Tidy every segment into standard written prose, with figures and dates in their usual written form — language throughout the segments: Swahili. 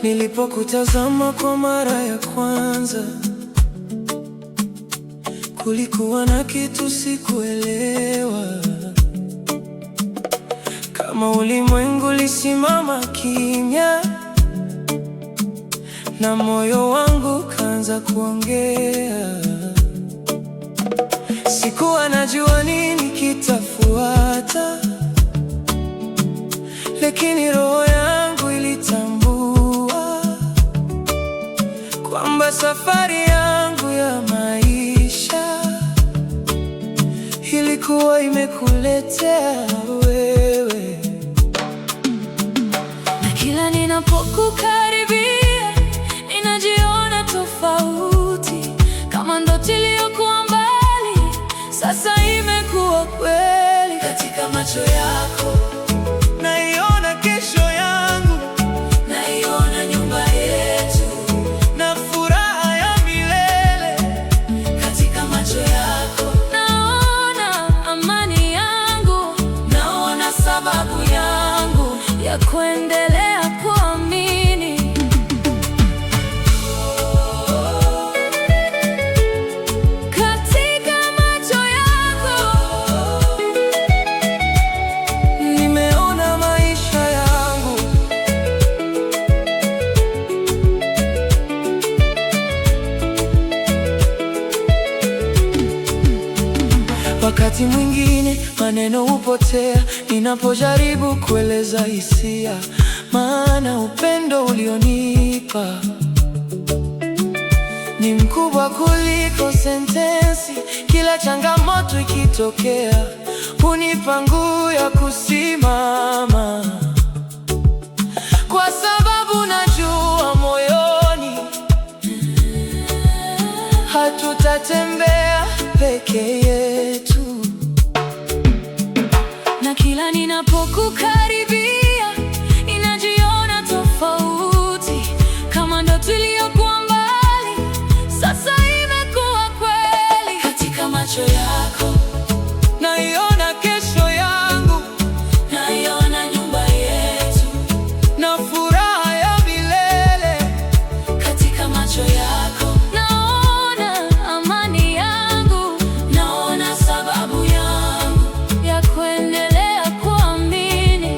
Nilipokutazama kwa mara ya kwanza, kulikuwa na kitu sikuelewa. Kama ulimwengu ulisimama kimya, na moyo wangu kaanza kuongea. Sikuwa najua nini kitafuata, lakini roho yangu ilitambua kwamba safari yangu ya maisha ilikuwa imekuletea wewe. Na kila ninapokukaribia, ninajiona tofauti. Kama ndoto iliyokuwa mbali, sasa imekuwa kweli. Katika macho yako naiona kesho yangu, naiona nyumba yetu na furaha ya milele. katika macho yako. Naona amani yangu, naona sababu yangu ya kuendelea kuamini. Katika macho yako Nimeona maisha yangu, wakati mwingine maneno hupotea ninapojaribu kueleza hisia, maana upendo ulionipa ni mkubwa kuliko sentensi. Kila changamoto ikitokea, hunipa nguvu ya kusimama, kwa sababu najua moyoni hatutatembea peke yetu. na kila ninapokukaribia, ninajiona tofauti. Kama ndoto iliyokuwa mbali, sasa imekuwa kweli. Katika macho yako Naiona kesho yangu naiona nyumba yetu. na furaha ya milele. Katika macho yako naona amani yangu, naona sababu yangu ya kuendelea kuamini.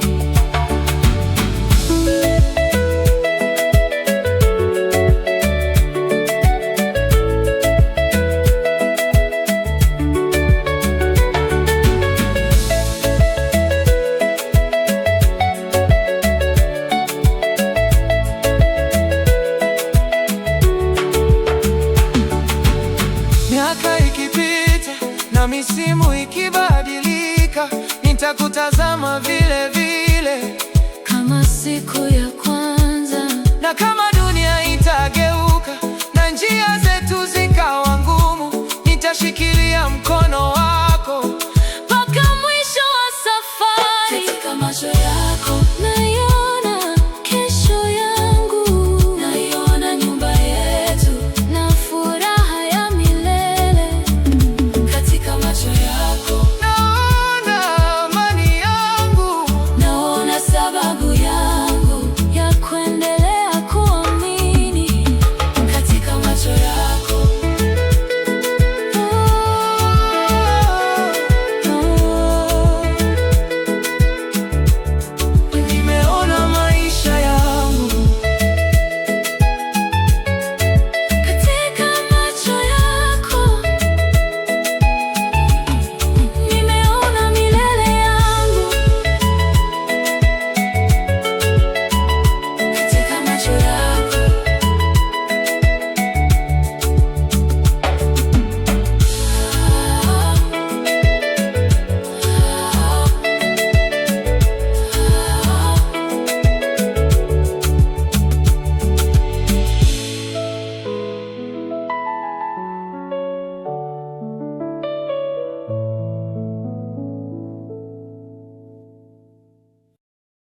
Miaka ikipita na misimu ikibadilika, nitakutazama vile vile Kama siku ya